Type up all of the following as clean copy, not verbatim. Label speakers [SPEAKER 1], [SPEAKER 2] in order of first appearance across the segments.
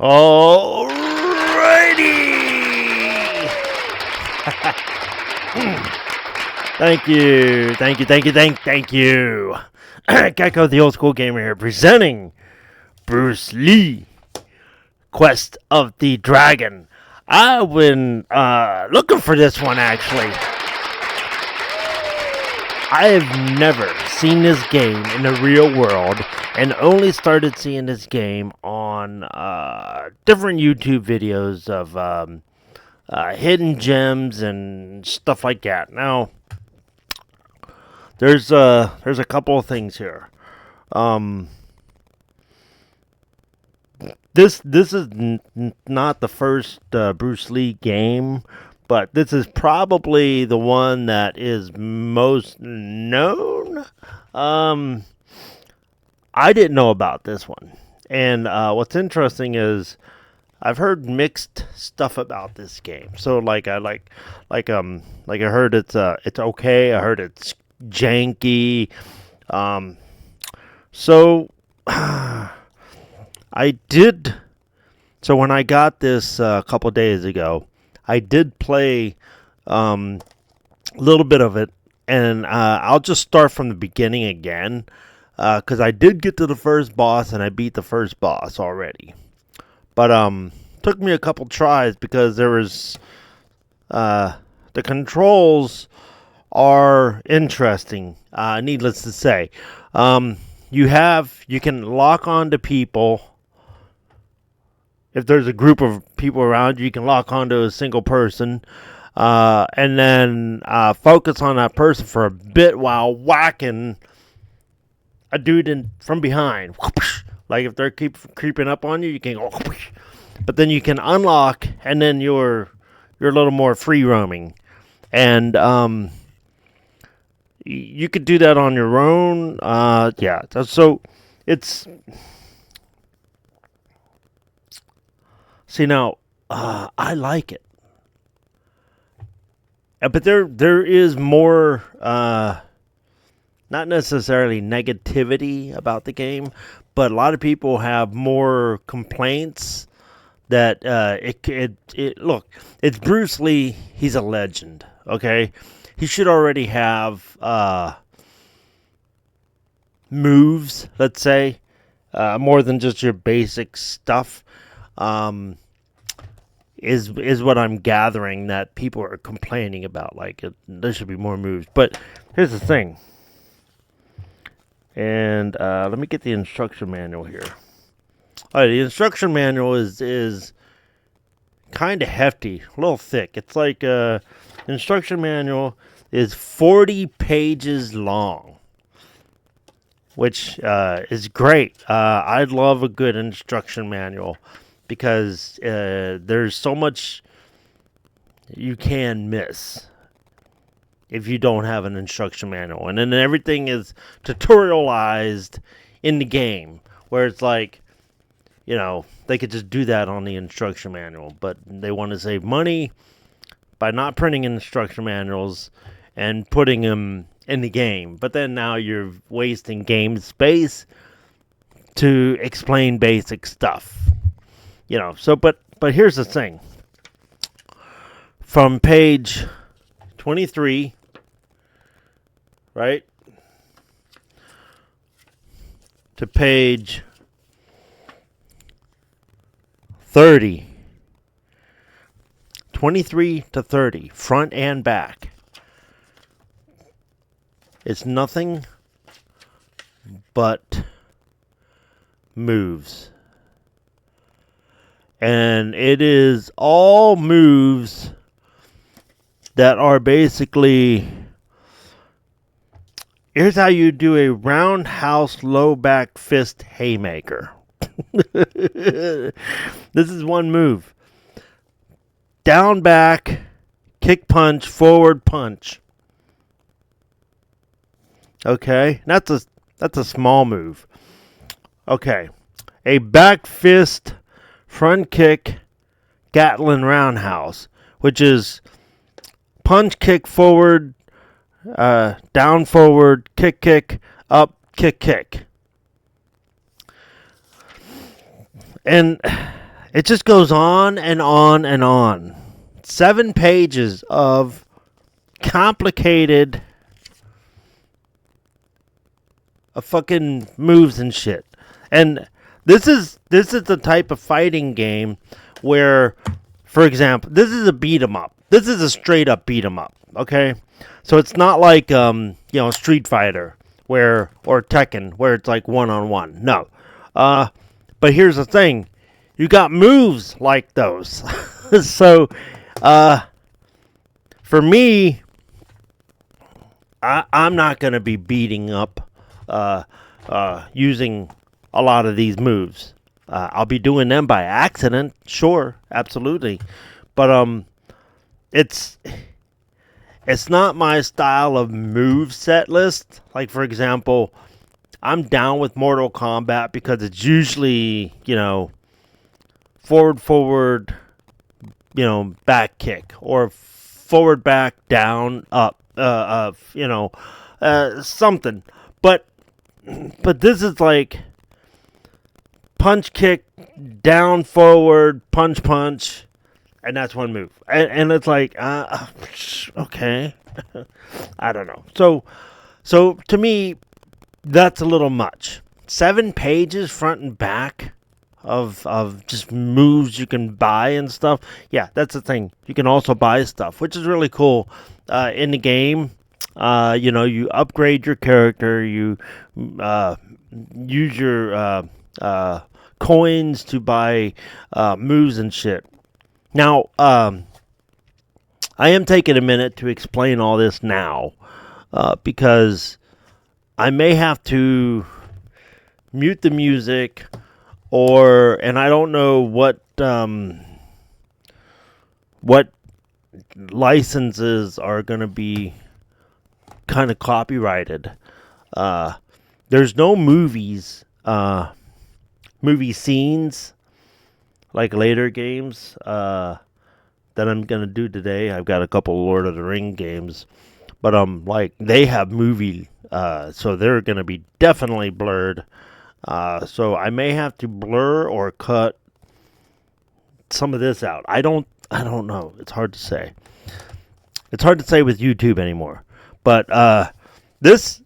[SPEAKER 1] Alrighty! Thank you. Thank you. Gecko, the old school gamer here, presenting Bruce Lee, Quest of the Dragon. I've been looking for this one, actually. I have never seen this game in the real world, and only started seeing this game on different YouTube videos of hidden gems and stuff like that. Now, there's a couple of things here. This is not the first Bruce Lee game, but this is probably the one that is most known. I didn't know about this one, and what's interesting is I've heard mixed stuff about this game. So I heard it's okay. I heard it's janky. So I did. So when I got this a couple days ago, I did play a little bit of it, and I'll just start from the beginning again, because I did get to the first boss, and I beat the first boss already. But took me a couple tries because there was the controls are interesting. Needless to say, you can lock onto people. If there's a group of people around you, you can lock onto a single person, and then focus on that person for a bit while whacking a dude from behind. Like if they're creeping up on you, you can go. But then you can unlock, and then you're a little more free roaming, and you could do that on your own. Yeah. So it's. See, now, I like it. But there is more, not necessarily negativity about the game, but a lot of people have more complaints that look, it's Bruce Lee. He's a legend, okay? He should already have moves, let's say, more than just your basic stuff. Is what I'm gathering that people are complaining about. Like, there should be more moves. But here's the thing. And let me get the instruction manual here. All right, the instruction manual is kind of hefty, a little thick. It's like the instruction manual is 40 pages long, which is great. I love a good instruction manual, because there's so much you can miss if you don't have an instruction manual. And then everything is tutorialized in the game, where it's like, they could just do that on the instruction manual. But they want to save money by not printing instruction manuals and putting them in the game. But then now you're wasting game space to explain basic stuff. So but here's the thing. From page 23, right, to page 30, 23 to 30, front and back, it's nothing but moves. And it is all moves that are basically, here's how you do a roundhouse low back fist haymaker. This is one move. Down back, kick punch, forward punch. Okay, that's a small move. Okay, a back fist front kick Gatlin roundhouse, which is punch, kick, forward, down, forward, kick, up, kick. And it just goes on and on and on. 7 pages of complicated fucking moves and shit. And this is the type of fighting game where, for example, this is a beat 'em up. This is a straight up beat 'em up, okay? So it's not like Street Fighter or Tekken where it's like one-on-one. No. But here's the thing. You got moves like those. So for me, I'm not going to be beating up using a lot of these moves. I'll be doing them by accident, sure, absolutely. But it's not my style of move set list. Like, for example, I'm down with Mortal Kombat because it's usually, forward, back kick, or forward, back, down, up, something. But this is like punch, kick, down, forward, punch, and that's one move. And it's like, okay, I don't know. So to me, that's a little much. 7 pages front and back of just moves you can buy and stuff. Yeah, that's the thing. You can also buy stuff, which is really cool in the game. You upgrade your character. You use your coins to buy moves and shit. Now, I am taking a minute to explain all this now because I may have to mute the music, and I don't know what licenses are going to be kind of copyrighted. There's no movie scenes like later games that I'm going to do today. I've got a couple Lord of the Ring games, but they have movie, so they're going to be definitely blurred. So I may have to blur or cut some of this out. I don't know. It's hard to say. It's hard to say with YouTube anymore. But this,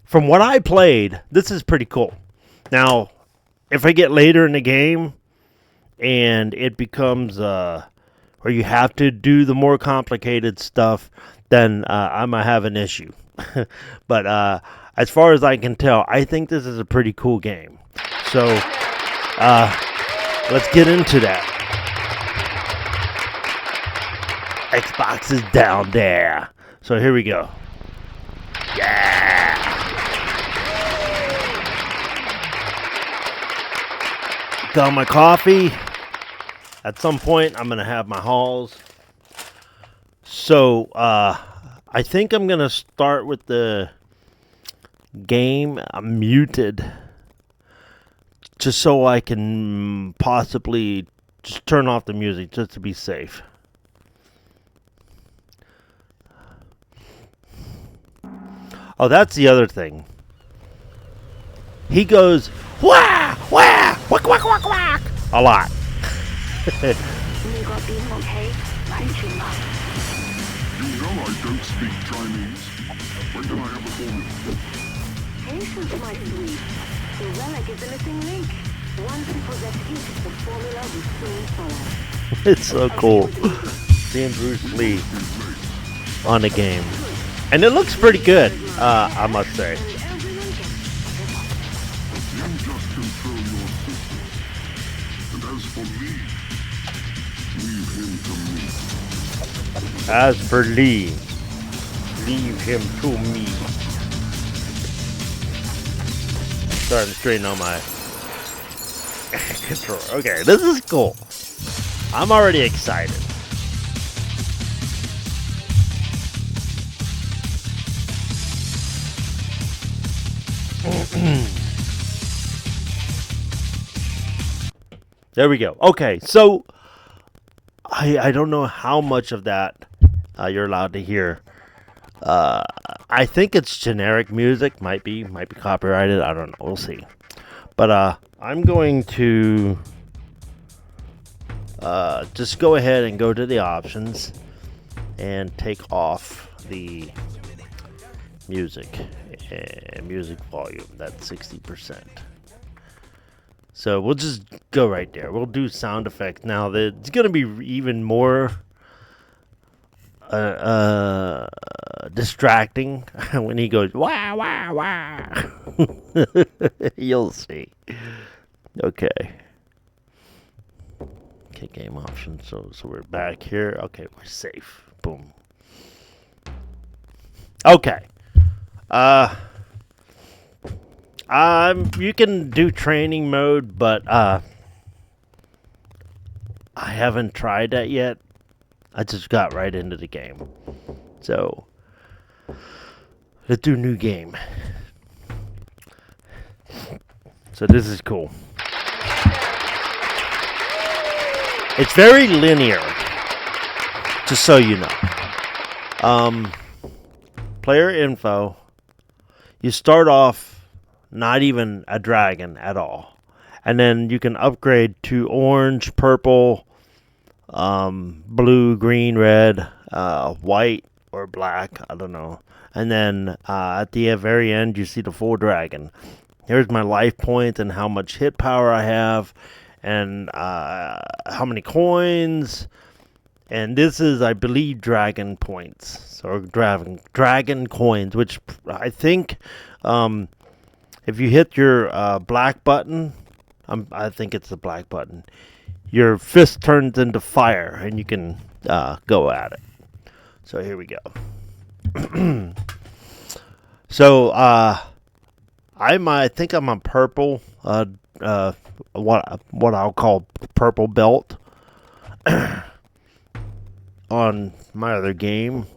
[SPEAKER 1] from what I played, this is pretty cool. Now, if I get later in the game and it becomes where you have to do the more complicated stuff, then I might have an issue. But as far as I can tell, I think this is a pretty cool game. So let's get into that. Xbox is down there. So here we go. Yeah! Got my coffee. At some point, I'm going to have my hauls. So I think I'm going to start with the game muted, just so I can possibly just turn off the music just to be safe. Oh, that's the other thing. He goes, wah, wah, whack, whack, whack, whack, a lot.
[SPEAKER 2] You got being okay? Right,
[SPEAKER 3] You know I don't speak Chinese. When can I have a formula?
[SPEAKER 2] Patience, my sweet. The relic is the missing link. Once we possess it, the formula will soon follow.
[SPEAKER 1] It's so cool seeing Bruce Lee on the game. And it looks pretty good, I must say.
[SPEAKER 3] You just control your system. And as for me, leave him to me.
[SPEAKER 1] As for Lee, leave him to me. Starting to straighten out my controller. Okay, this is cool. I'm already excited. There we go. Okay, so I don't know how much of that you're allowed to hear. I think it's generic music. Might be copyrighted. I don't know. We'll see. But I'm going to just go ahead and go to the options and take off the music and music volume. That's 60%. So we'll just go right there. We'll do sound effects. Now, it's going to be even more distracting when he goes, wah, wah, wah. You'll see. Okay. Okay, game options. So we're back here. Okay, we're safe. Boom. Okay. You can do training mode, but I haven't tried that yet. I just got right into the game. So let's do new game. So this is cool. It's very linear, just so you know. Player info. You start off not even a dragon at all. And then you can upgrade to orange, purple, blue, green, red, white, or black. I don't know. And then at the very end, you see the full dragon. Here's my life points and how much hit power I have. And how many coins. And this is, I believe, dragon points. Or dragon coins, which I think if you hit your black button, I think it's the black button, your fist turns into fire and you can go at it. So here we go. So I think I'm on purple, what I'll call purple belt on my other game.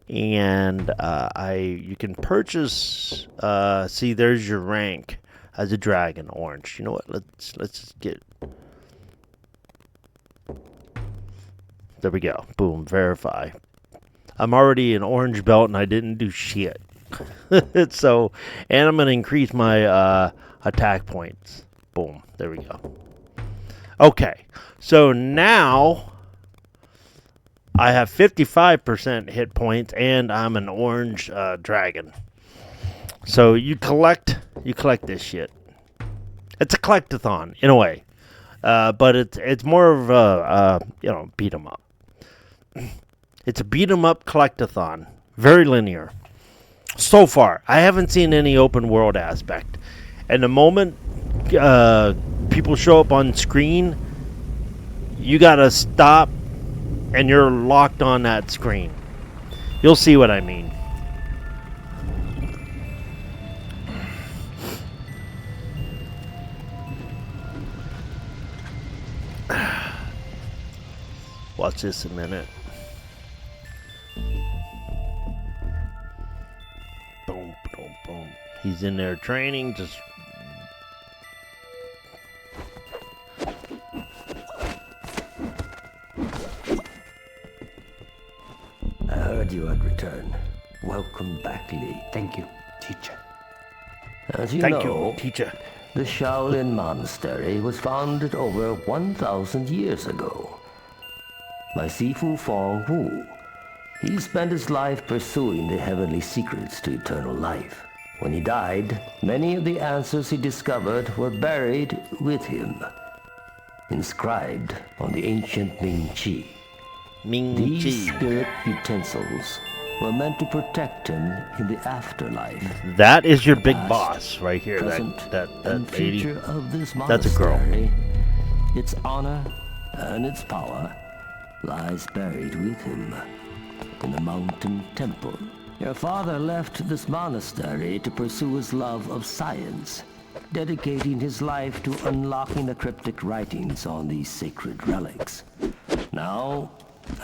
[SPEAKER 1] And you can purchase. See, there's your rank as a dragon, orange. You know what? Let's just get. There we go. Boom. Verify. I'm already an orange belt, and I didn't do shit. So, and I'm gonna increase my attack points. Boom. There we go. Okay. So now I have 55% hit points, and I'm an orange dragon. So you collect this shit. It's a collectathon in a way, but it's more of a beat 'em up. It's a beat 'em up collectathon, very linear. So far, I haven't seen any open world aspect, and the moment people show up on screen, you gotta stop. And you're locked on that screen. You'll see what I mean. Watch this a minute. Boom, boom, boom. He's in there training, just...
[SPEAKER 4] I heard you had returned. Welcome back, Lee.
[SPEAKER 5] Thank you, teacher.
[SPEAKER 4] As you
[SPEAKER 1] Thank
[SPEAKER 4] know,
[SPEAKER 1] you, teacher.
[SPEAKER 4] The Shaolin Monastery was founded over 1,000 years ago by Sifu Fong Wu. He spent his life pursuing the heavenly secrets to eternal life. When he died, many of the answers he discovered were buried with him, inscribed on the ancient Ming Chi.
[SPEAKER 1] Ming
[SPEAKER 4] These
[SPEAKER 1] Chi.
[SPEAKER 4] spirit utensils were meant to protect him in the afterlife.
[SPEAKER 1] That is your big
[SPEAKER 4] Past,
[SPEAKER 1] boss right here.
[SPEAKER 4] Present
[SPEAKER 1] That
[SPEAKER 4] and
[SPEAKER 1] lady.
[SPEAKER 4] future of this
[SPEAKER 1] That's a girl.
[SPEAKER 4] monastery, its honor and its power lies buried with him in the mountain temple. Your father left this monastery to pursue his love of science, dedicating his life to unlocking the cryptic writings on these sacred relics. Now,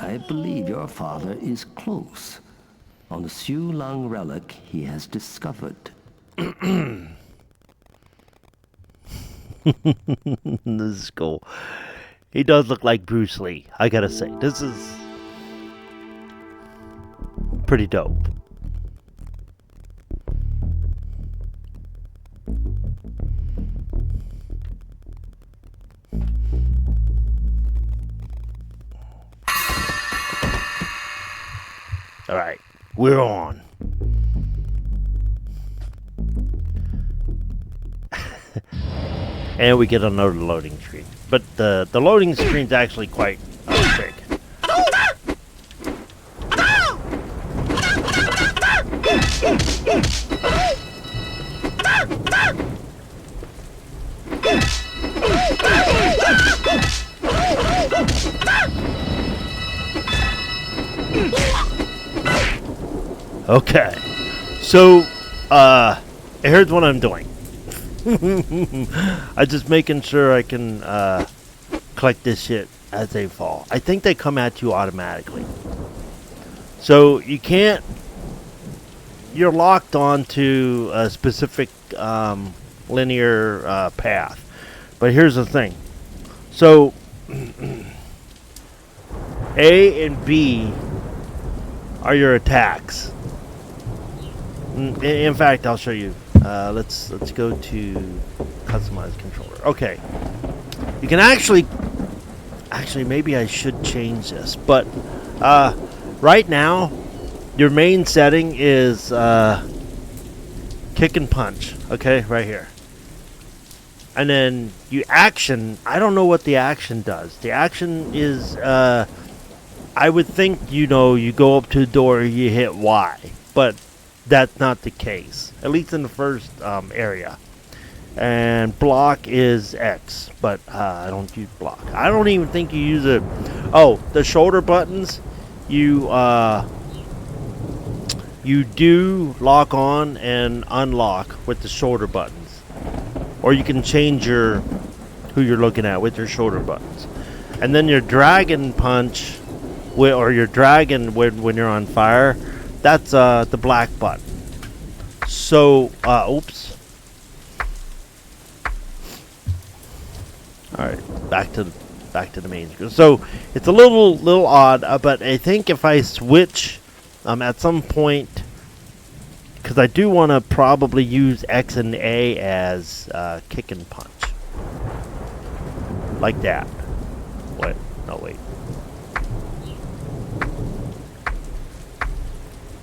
[SPEAKER 4] I believe your father is close on the Xu Lung relic he has discovered.
[SPEAKER 1] This is cool. He does look like Bruce Lee, I gotta say. This is pretty dope. Alright, we're on. And we get another loading screen. But the loading screen's actually quite quick. Okay. So, here's what I'm doing. I'm just making sure I can collect this shit as they fall. I think they come at you automatically. So you can't... You're locked onto a specific linear path. But here's the thing. So A and B are your attacks. In fact, I'll show you. Let's go to customize controller. Okay, you can actually maybe I should change this, but right now your main setting is kick and punch. Okay, right here, and then you action. I don't know what the action does. The action is I would think you go up to the door, you hit Y, but that's not the case, at least in the first area. And block is X, but I don't use block. I don't even think you use it. Oh, the shoulder buttons, you do lock on and unlock with the shoulder buttons, or you can change who you're looking at with your shoulder buttons. And then your dragon punch, or your dragon when you're on fire, that's the black button. So, oops. All right, back to the main screen. So it's a little odd, but I think if I switch at some point, because I do want to probably use X and A as kick and punch, like that. What? No, wait.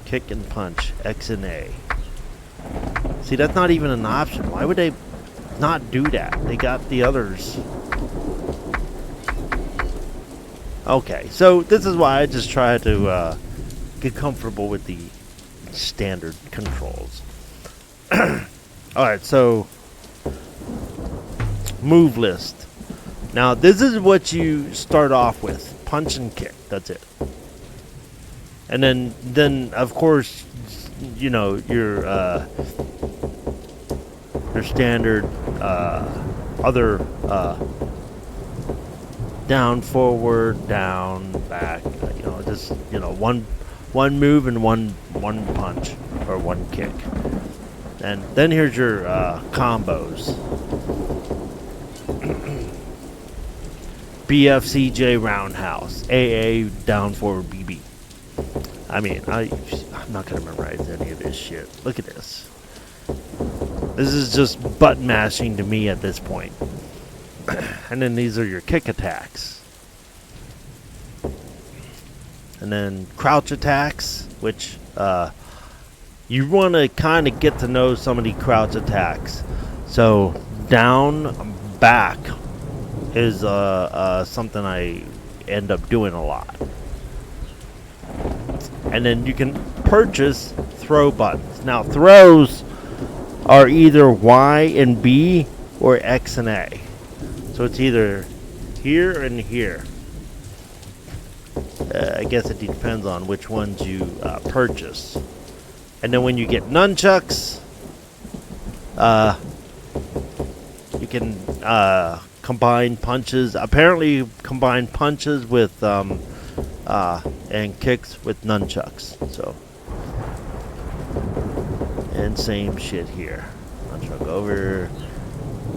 [SPEAKER 1] Kick and punch, X and A. See, that's not even an option. Why would they not do that? They got the others. Okay, so this is why I just try to get comfortable with the standard controls. Alright, so move list. Now, this is what you start off with. Punch and kick. That's it. And then of course, your standard other down, forward, down, back. Just one move and one punch or one kick. And then here's your combos. BFCJ roundhouse, AA down forward BB. I mean, I'm not gonna memorize any of this shit. Look at this. This is just button mashing to me at this point. And then these are your kick attacks. And then crouch attacks, which you want to kind of get to know some of the crouch attacks. So down, back is something I end up doing a lot. And then you can purchase throw buttons. Now throws are either Y and B or X and A. So it's either here and here. I guess it depends on which ones you purchase. And then when you get nunchucks, you can combine punches. Apparently, combine punches with and kicks with nunchucks. So, and same shit here. Nunchuck over,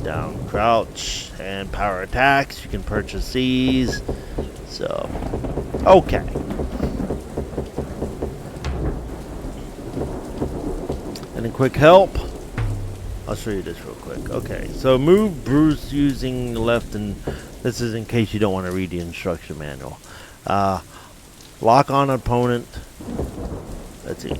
[SPEAKER 1] down, crouch, and power attacks. You can purchase these. So, okay. And a quick help. I'll show you this real quick. Okay, so move Bruce using left, and this is in case you don't want to read the instruction manual. Lock on opponent. Let's see.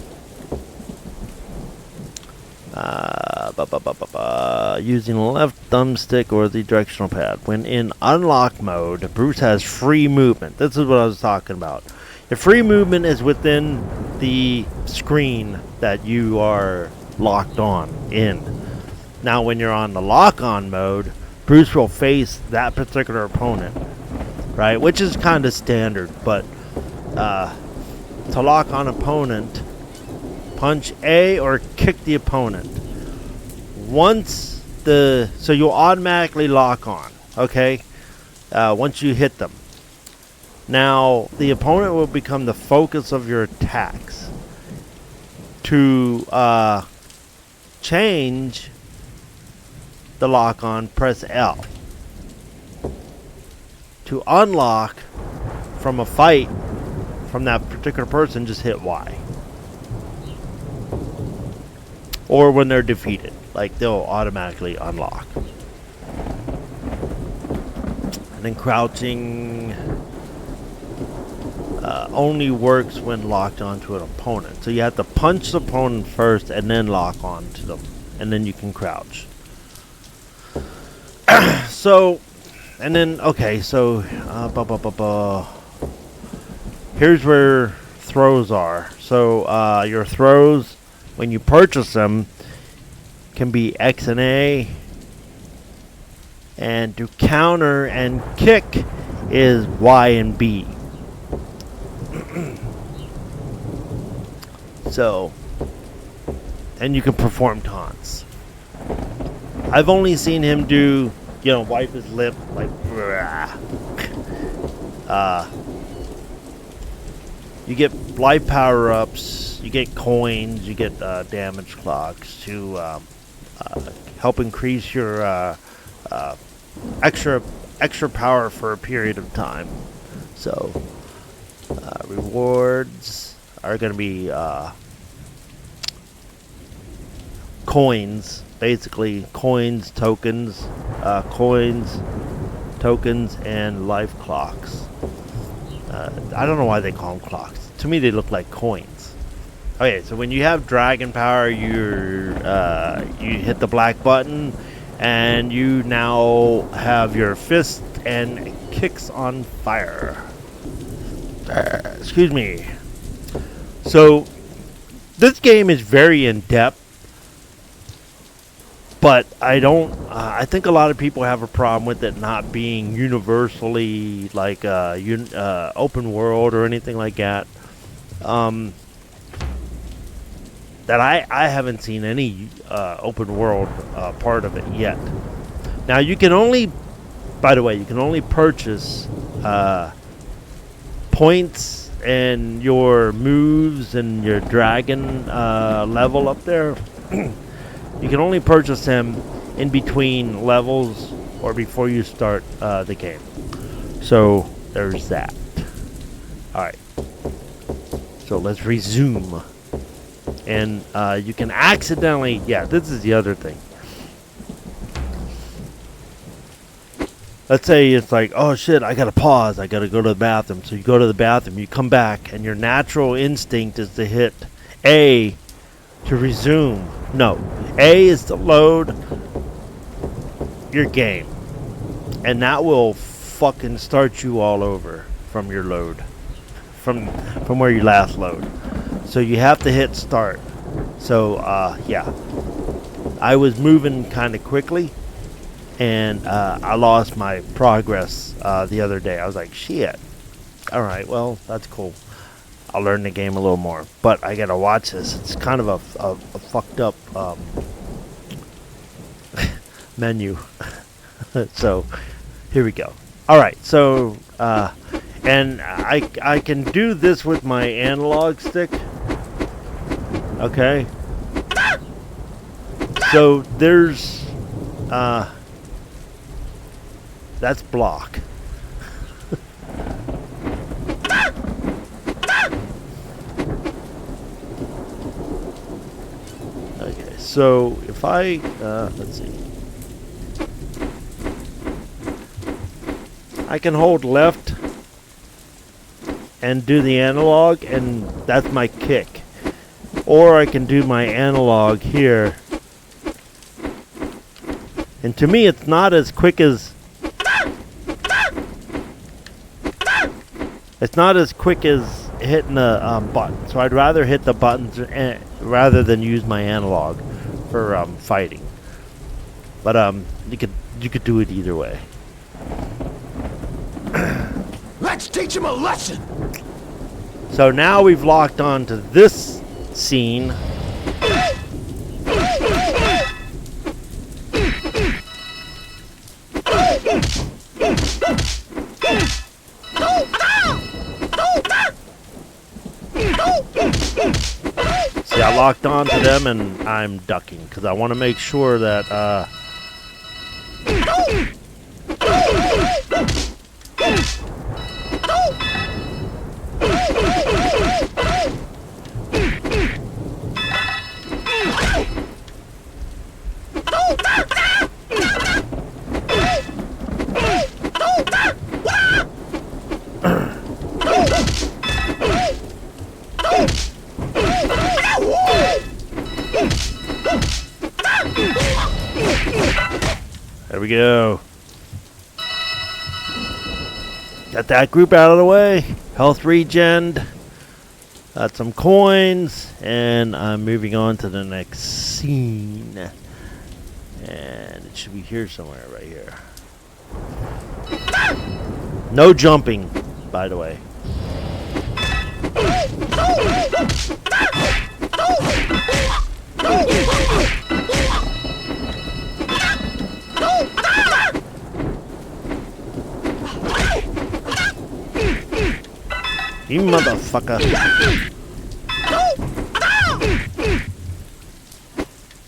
[SPEAKER 1] Using the left thumbstick or the directional pad. When in unlock mode, Bruce has free movement. This is what I was talking about. The free movement is within the screen that you are locked on in. Now when you're on the lock-on mode, Bruce will face that particular opponent, right? Which is kind of standard, but to lock on opponent, punch A or kick the opponent. So you'll automatically lock on, okay? Once you hit them. Now, the opponent will become the focus of your attacks. To change the lock on, press L. To unlock from a fight from that particular person, just hit Y. Or when they're defeated, like they'll automatically unlock. And then crouching only works when locked onto an opponent. So you have to punch the opponent first and then lock onto them. And then you can crouch. So, and then, okay, so here's where throws are. So your throws, when you purchase them, can be X and A. And to counter and kick is Y and B. So, and you can perform taunts. I've only seen him do, wipe his lip, like, you get life power-ups, you get coins, you get damage clocks to help increase your extra power for a period of time. So, rewards are going to be coins, basically coins, tokens, and life clocks. I don't know why they call them clocks. To me, they look like coins. Okay, so when you have dragon power, you hit the black button, and you now have your fist and kicks on fire. Excuse me. So, this game is very in-depth, but I think a lot of people have a problem with it not being universally like open world or anything like that. That I haven't seen any open world part of it yet. Now you can only purchase points and your moves and your dragon level up there. You can only purchase them in between levels or before you start the game. So there's that. Alright. So let's resume. And you can accidentally, this is the other thing. let's say it's like, oh shit, I gotta pause, I gotta go to the bathroom. So you go to the bathroom, you come back, and your natural instinct is to hit A to resume. No, A is to load your game, and that will fucking start you all over from your load, from where you last load. So you have to hit start. So yeah, I was moving kind of quickly, and I lost my progress the other day. I was like, shit. All right, well, that's cool. I'll learn the game a little more, but I gotta watch this. It's kind of a fucked up menu. So here we go. All right, so and I can do this with my analog stick. Okay. So there's that's block. Okay, so if I let's see, I can hold left and do the analog, and that's my kick. Or I can do my analog here. And to me, it's not as quick as hitting a button. So I'd rather hit the buttons rather than use my analog for fighting. But you could do it either way.
[SPEAKER 5] Let's teach him a lesson.
[SPEAKER 1] So now we've locked on to this scene. See, I locked on to them and I'm ducking because I want to make sure that there we go. Got that group out of the way. Health regen. Got some coins. And I'm moving on to the next scene. And it should be here somewhere, right here. No jumping, by the way. You motherfucker.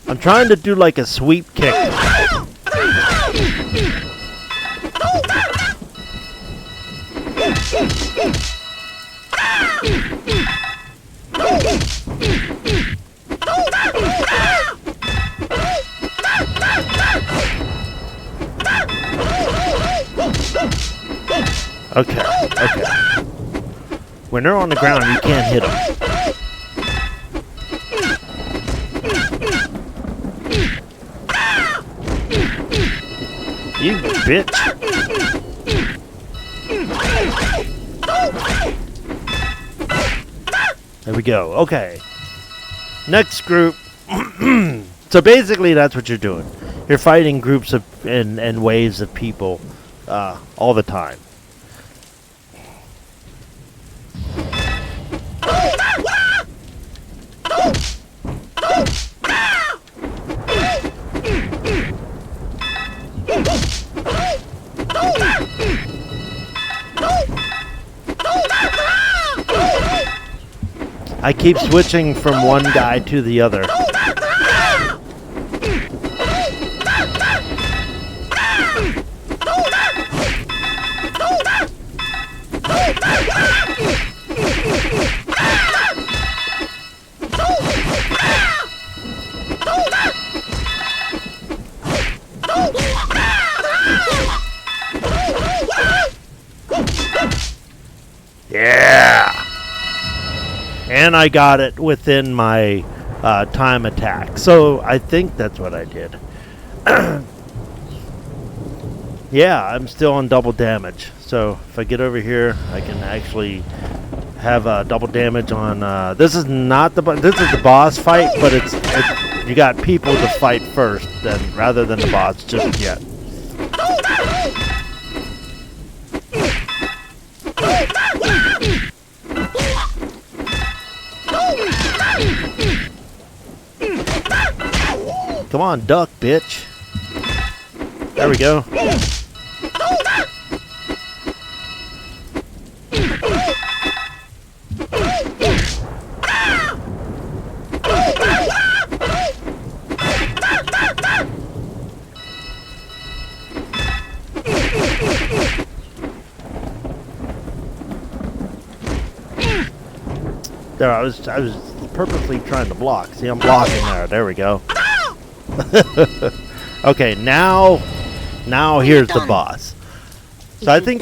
[SPEAKER 1] I'm trying to do like a sweep kick. Okay, okay. When they're on the ground, you can't hit them. You bitch. There we go. Okay. Next group. So basically, that's what you're doing. You're fighting groups of and waves of people all the time. I keep switching from one guy to the other. Yeah! And I got it within my time attack. So I think that's what I did. Yeah, I'm still on double damage. So if I get over here, I can actually have double damage on. This is not the this is the boss fight, but you got people to fight first, then rather than the boss just yet. Come on, duck, bitch. There we go. There, I was purposely trying to block. See, I'm blocking there. There we go. Okay, now here's the boss. So I think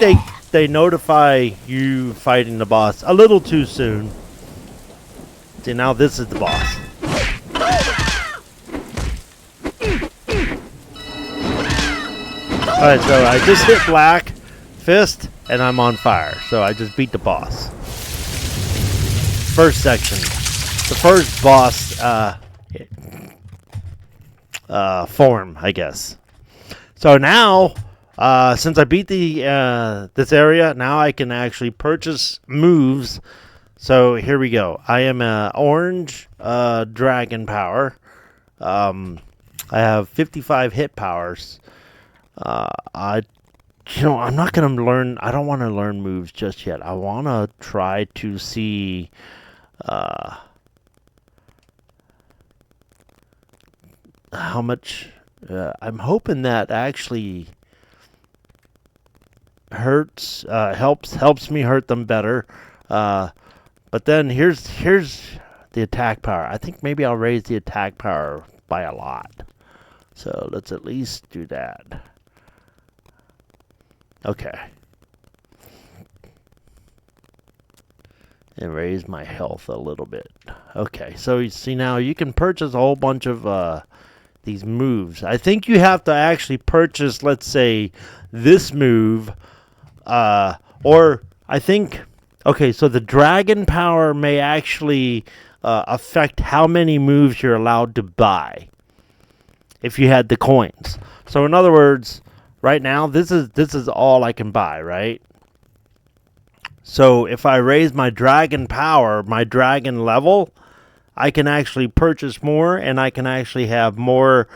[SPEAKER 1] they notify you fighting the boss a little too soon. See, now this is the boss. Alright, so I just hit black fist and I'm on fire. So I just beat the boss. First section. The first boss form, I guess. So now, since I beat the this area, now I can actually purchase moves. So here we go. I am orange dragon power. I have 55 hit powers. I'm not gonna learn. I don't want to learn moves just yet. I want to try to see. How much I'm hoping that actually helps me hurt them better. But then here's the attack power. I think maybe I'll raise the attack power by a lot. So let's at least do that. Okay. And raise my health a little bit. Okay, so you see now you can purchase a whole bunch of these moves. I think you have to actually purchase, let's say, this move. Or I think, okay, so the dragon power may actually affect how many moves you're allowed to buy if you had the coins. So in other words, right now, this is all I can buy, right? So if I raise my dragon power, my dragon level, I can actually purchase more, and I can actually have more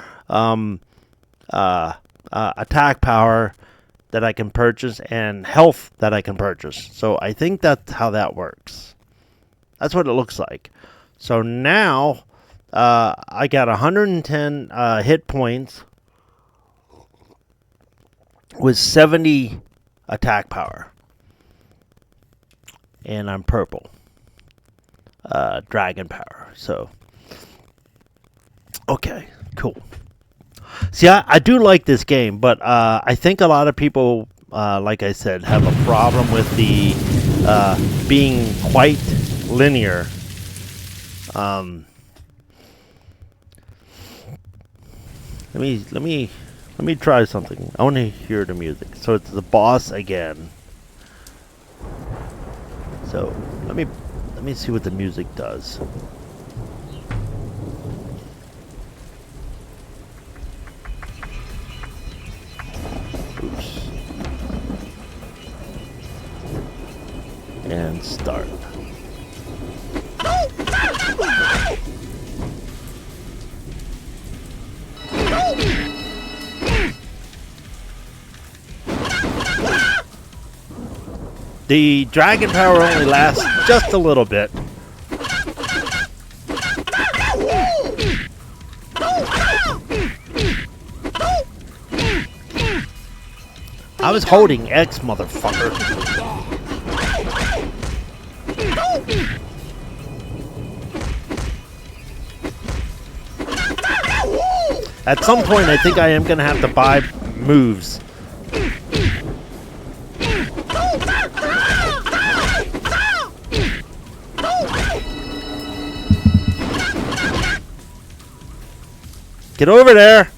[SPEAKER 1] attack power that I can purchase and health that I can purchase. So I think that's how that works. That's what it looks like. So now I got 110 hit points with 70 attack power. And I'm purple. Dragon power. So, okay, cool. See, I do like this game, but I think a lot of people, like I said, have a problem with the being quite linear. Let me try something. I want to hear the music. So it's the boss again. So let me see what the music does. Oops. And start. The dragon power only lasts just a little bit. I was holding X, motherfucker. At some point, I think I am going to have to buy moves. Get over there!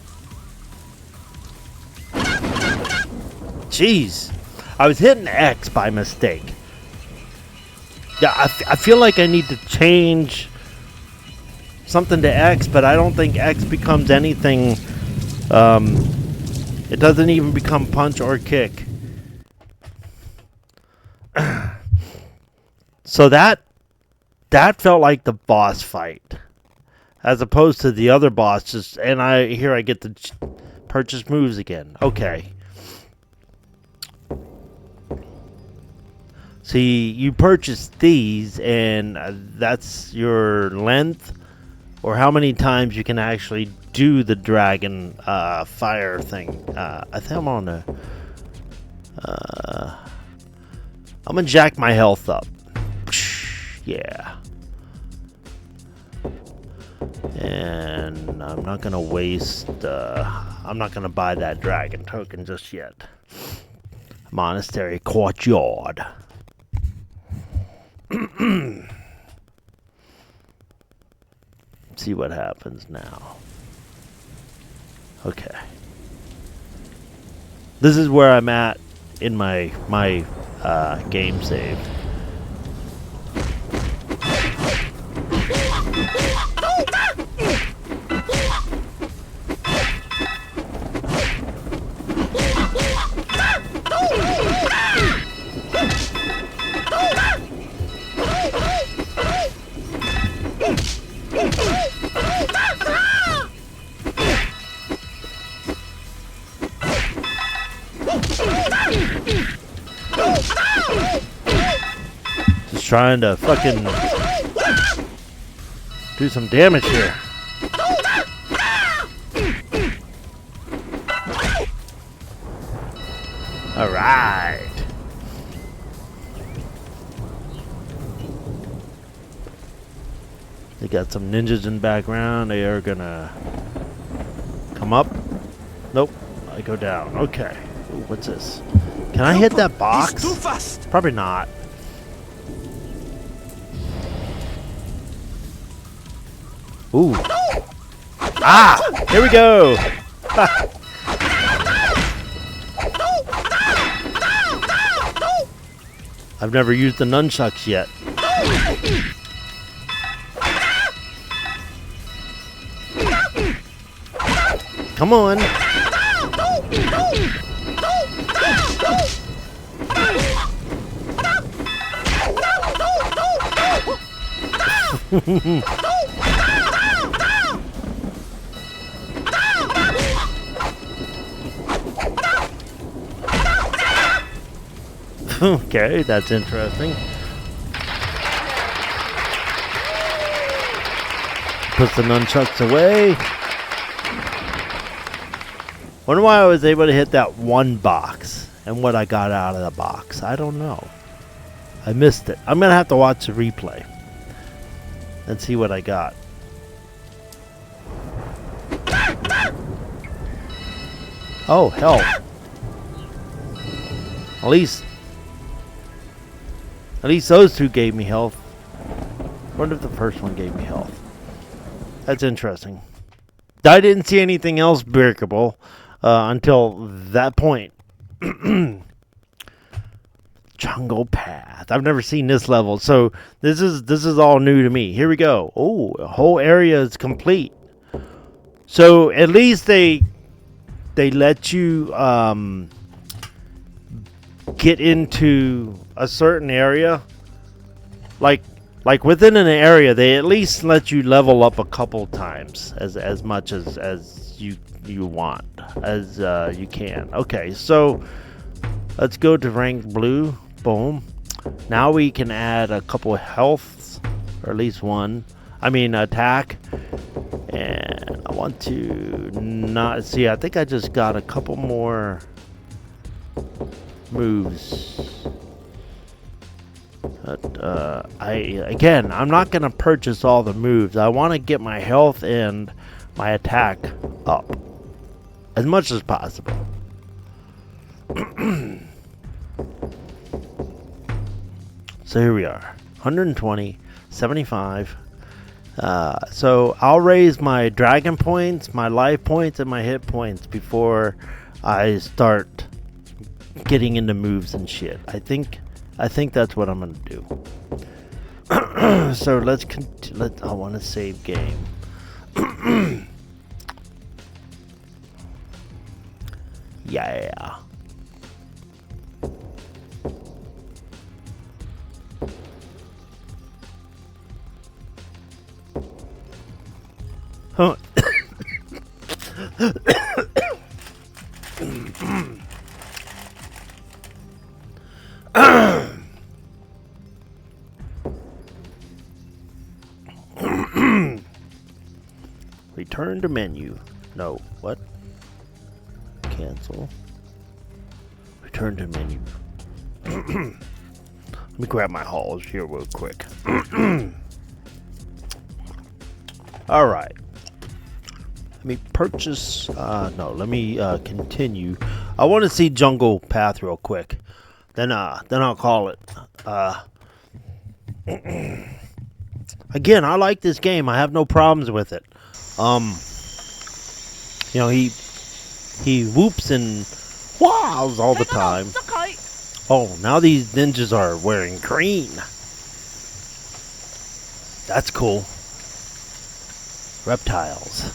[SPEAKER 1] Jeez. I was hitting X by mistake. Yeah, I feel like I need to change something to X, but I don't think X becomes anything. It doesn't even become punch or kick. So that felt like the boss fight, as opposed to the other bosses. And I get to purchase moves again. Okay. See, you purchase these, and that's your length, or how many times you can actually do the dragon fire thing. I think I'm on the. I'm gonna jack my health up. Yeah. And I'm not gonna waste. I'm not gonna buy that dragon token just yet. Monastery courtyard. See what happens now. Okay. This is where I'm at in my game save. Just trying to fucking do some damage here. Alright. They got some ninjas in the background. They are gonna come up. Nope. I go down. Okay. Ooh, what's this? Can I hit that box?
[SPEAKER 5] He's too fast.
[SPEAKER 1] Probably not. Ooh. Ah! Here we go! I've never used the nunchucks yet. Come on! Okay, that's interesting. Puts the nunchucks away. Wonder why I was able to hit that one box and what I got out of the box. I don't know. I missed it. I'm gonna have to watch the replay and see what I got. Oh, hell. At least those two gave me health. Wonder if the first one gave me health. That's interesting. I didn't see anything else breakable until that point. Jungle Path. I've never seen this level, so this is all new to me. Here we go. Oh, the whole area is complete. So at least they let you get into a certain area. Like within an area, they at least let you level up a couple times as much as you want, as you can. Okay, so let's go to rank blue. Boom. Now we can add a couple of healths, or at least one. I mean attack. And I want to not see. I think I just got a couple more moves. But I'm not gonna purchase all the moves. I want to get my health and my attack up as much as possible. So here we are, 120, 75, So I'll raise my dragon points, my life points, and my hit points before I start getting into moves and shit. I think that's what I'm gonna do. So let's I want to save game. Yeah. Huh. Return to menu. No, what? Cancel. Return to menu. Let me grab my halls here real quick. Alright. Let me purchase. No, let me continue. I want to see Jungle Path real quick. Then I'll call it. Again, I like this game. I have no problems with it. You know, he whoops and wows all the time. Oh, now these ninjas are wearing green. That's cool. Reptiles.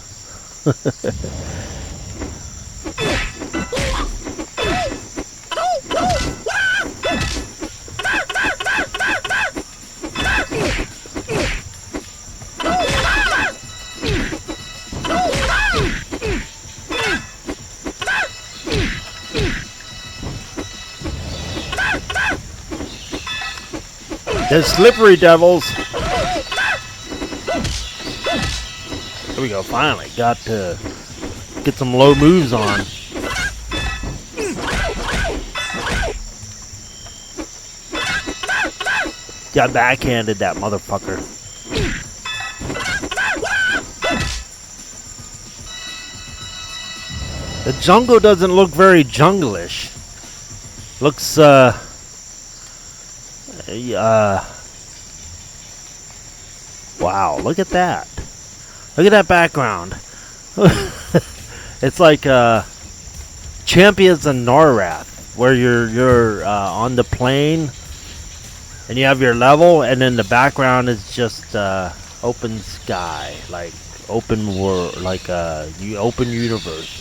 [SPEAKER 1] They're slippery devils. Here we go, finally. Got to get some low moves on. Yeah, backhanded that motherfucker. The jungle doesn't look very junglish. Looks, wow, look at that. Look at that background. It's like Champions of Norrath, where you're on the plane and you have your level, and then the background is just open sky, like open world, like open universe.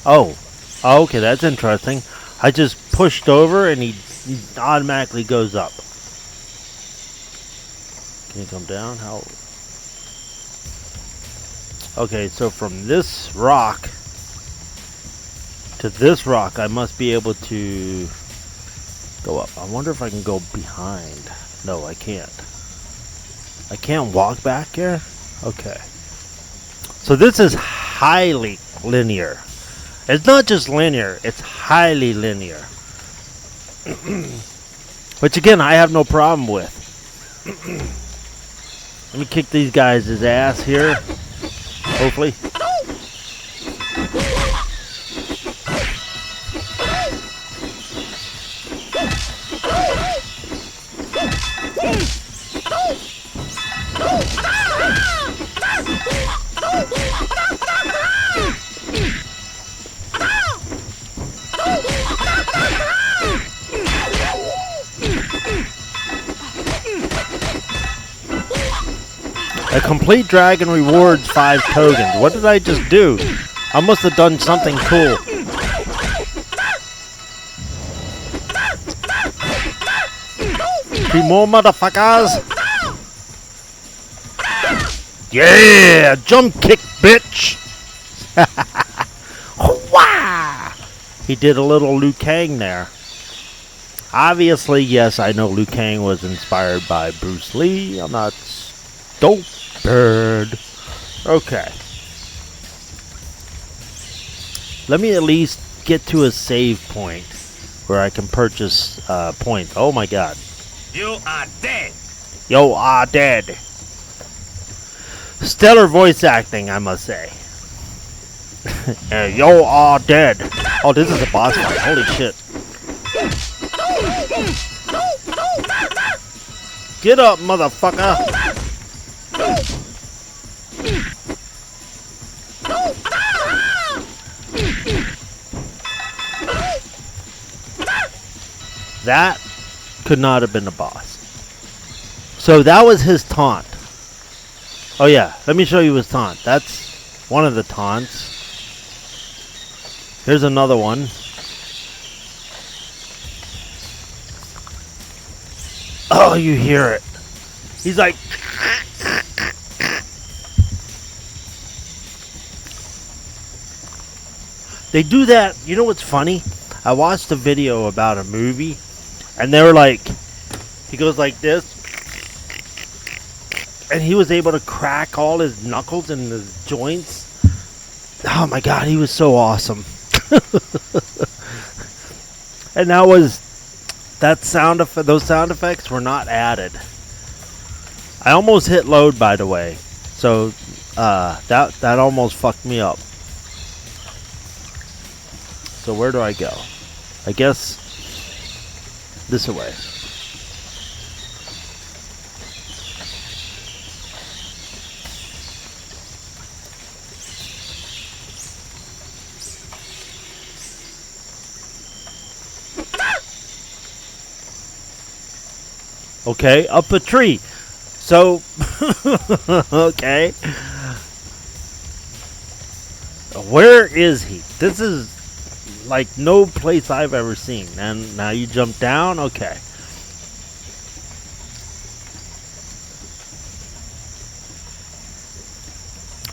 [SPEAKER 1] Oh, okay, that's interesting. I just pushed over and he automatically goes up. Can you come down? How? Okay, so from this rock to this rock, I must be able to go up. I wonder if I can go behind. No, I can't. I can't walk back here? Okay. So this is highly linear. It's not just linear, it's highly linear. Which again, I have no problem with. Let me kick these guys' ass here. Hopefully. A complete dragon rewards 5 tokens. What did I just do? I must have done something cool. Two more motherfuckers. Yeah! Jump kick, bitch! He did a little Liu Kang there. Obviously, yes, I know Liu Kang was inspired by Bruce Lee. I'm not stupid. Okay. Let me at least get to a save point where I can purchase points. Oh my god.
[SPEAKER 5] You are dead.
[SPEAKER 1] You are dead. Stellar voice acting, I must say. You are dead. Oh, this is a boss fight. Holy shit. Get up, motherfucker! That could not have been the boss. So that was his taunt. Oh yeah, let me show you his taunt. That's one of the taunts. Here's another one. Oh, you hear it. He's like... They do that. You know what's funny? I watched a video about a movie, and they were like... He goes like this. And he was able to crack all his knuckles and his joints. Oh my god, he was so awesome. And that was... Those sound effects were not added. I almost hit load, by the way. So that almost fucked me up. So where do I go? I guess this way. Okay, up a tree. So, okay. Where is he? This is like no place I've ever seen. And now you jump down? Okay.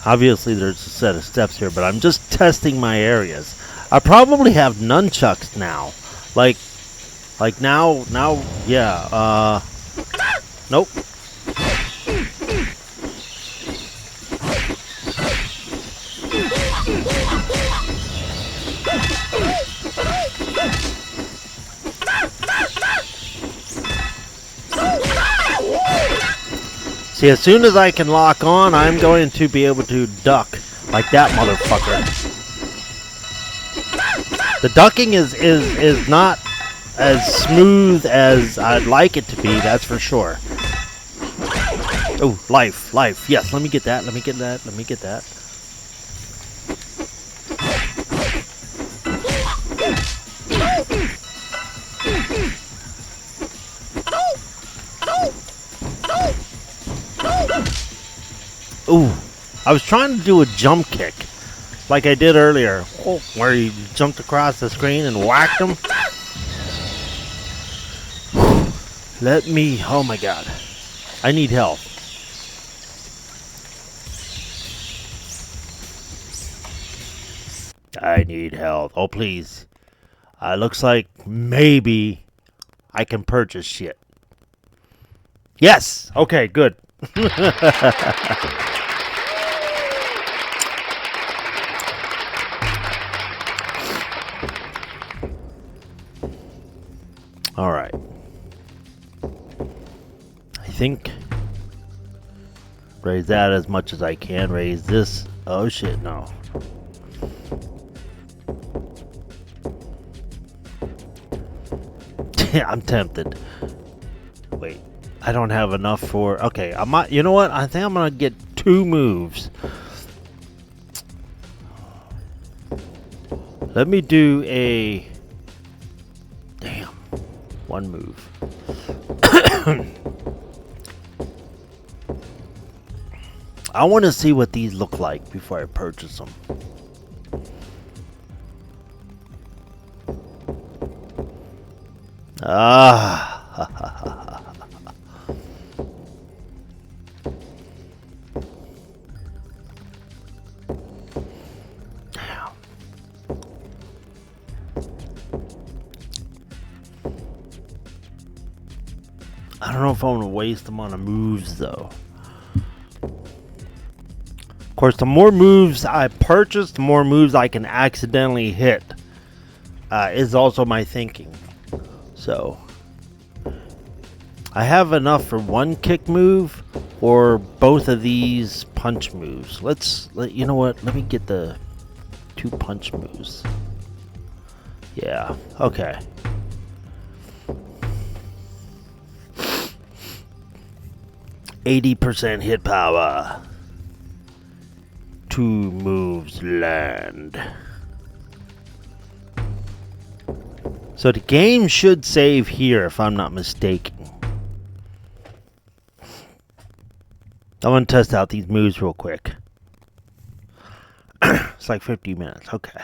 [SPEAKER 1] Obviously there's a set of steps here, but I'm just testing my areas. I probably have nunchucks now. Like now, yeah, nope. See, as soon as I can lock on, I'm going to be able to duck like that motherfucker. The ducking is not as smooth as I'd like it to be, that's for sure. Oh, life. Yes, let me get that. Ooh, I was trying to do a jump kick like I did earlier, where you jumped across the screen and whacked him. Oh my god. I need help. I need help. Oh, please. Looks like maybe I can purchase shit. Yes! Okay, good. Alright. I think raise that as much as I can. Raise this. Oh shit, no. I'm tempted. Wait, I don't have enough for... Okay, I might... You know what? I think I'm gonna get 2 moves. Let me do a... Damn. 1 move. I want to see what these look like before I purchase them. Ah. Damn. I don't know if I'm going to waste them on the moves, though. Of course, the more moves I purchase, the more moves I can accidentally hit. Is also my thinking. So, I have enough for 1 kick move or both of these punch moves. You know what? Let me get the 2 punch moves. Yeah, okay. 80% hit power. 2 moves land. So the game should save here if I'm not mistaken. I want to test out these moves real quick. It's like 50 minutes. Okay.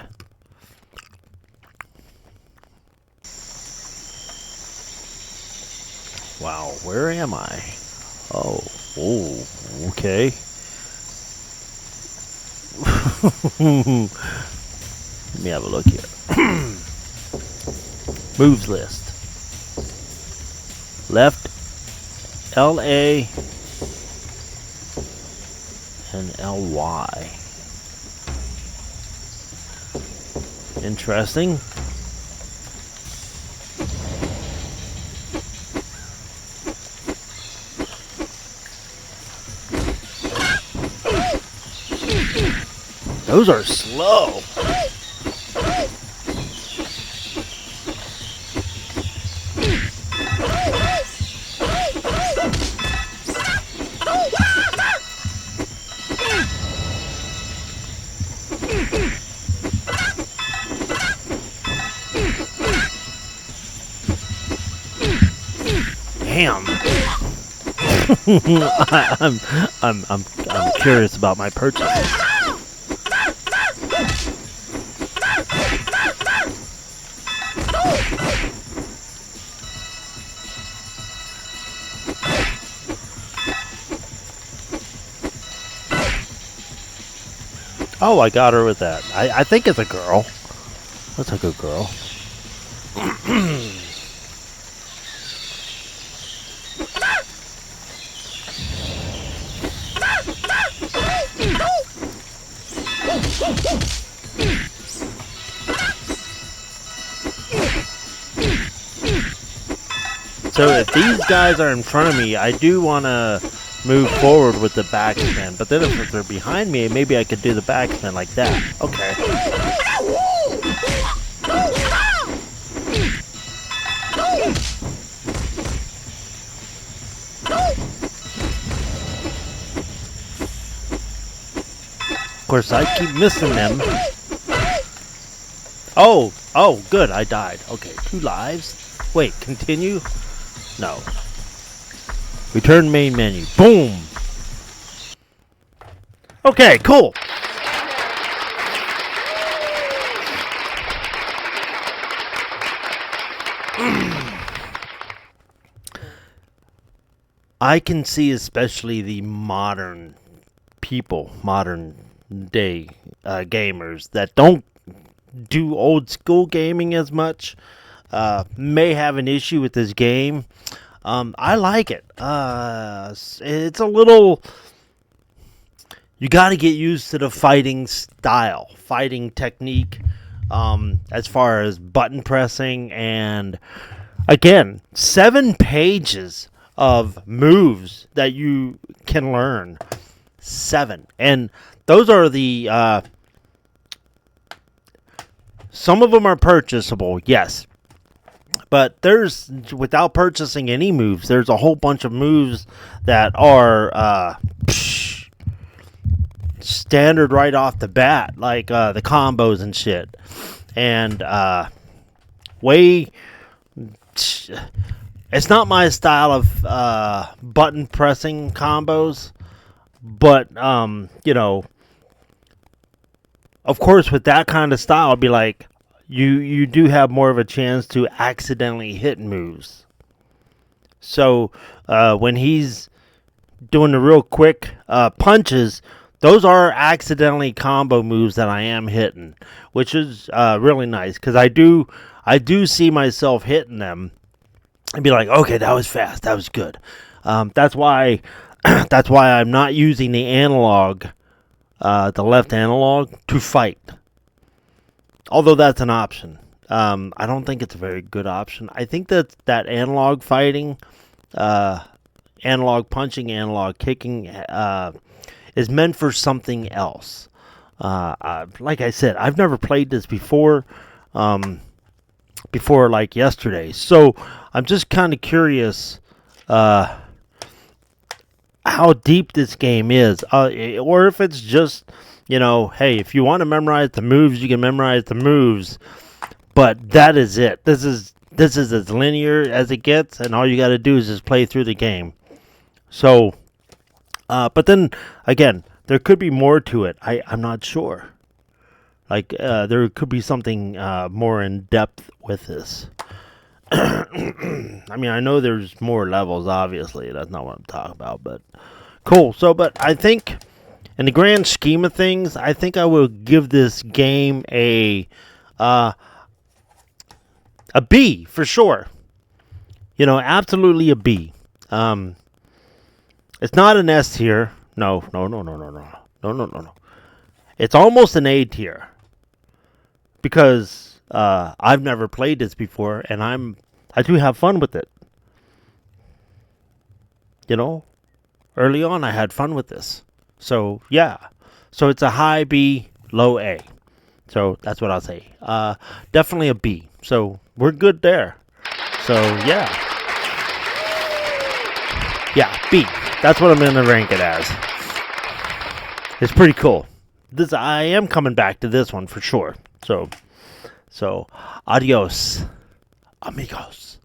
[SPEAKER 1] Wow, where am I? Oh, okay. Let me have a look here. Moves list. Left, LA, and LY. Interesting. Those are slow. Damn. I'm curious about my purchase. Oh, I got her with that. I think it's a girl. That's a good girl. So if these guys are in front of me, I do want to move forward with the backspin. But then if they're behind me, maybe I could do the backspin like that. Okay. Of course, I keep missing them. Oh, good, I died. Okay, 2 lives. Wait, continue? No. Return main menu. Boom! Okay, cool. I can see especially the modern people, modern day gamers that don't do old school gaming as much, may have an issue with this game. I like it. It's a little... You got to get used to the fighting style, fighting technique, as far as button pressing. And again, 7 pages of moves that you can learn. 7. And those are the... some of them are purchasable, yes. But there's, without purchasing any moves, there's a whole bunch of moves that are standard right off the bat, like the combos and shit. And it's not my style of button pressing combos, but of course, with that kind of style, it'd be like you do have more of a chance to accidentally hit moves. So when he's doing the real quick punches, those are accidentally combo moves that I am hitting, which is really nice because I do see myself hitting them and be like, okay, that was fast, that was good. That's why I'm not using the analog. The left analog to fight. Although that's an option. I don't think it's a very good option. I think that analog fighting, analog punching, analog kicking is meant for something else. Like I said, I've never played this before like yesterday. So I'm just kind of curious. how deep this game is, or if it's just, hey, if you want to memorize the moves, you can memorize the moves, but that is it. This is as linear as it gets, and all you got to do is just play through the game. So, but then again, there could be more to it. I'm not sure. Like there could be something more in depth with this. I mean, I know there's more levels, obviously. That's not what I'm talking about, but cool. So, but I think, in the grand scheme of things, I think I will give this game a B for sure. Absolutely a B. It's not an S tier. No. It's almost an A tier because I've never played this before, and I do have fun with it. Early on I had fun with this. So yeah. So it's a high B, low A. So that's what I'll say. Definitely a B. So we're good there. So yeah. Yeah, B. That's what I'm gonna rank it as. It's pretty cool. I am coming back to this one for sure. So adios, amigos.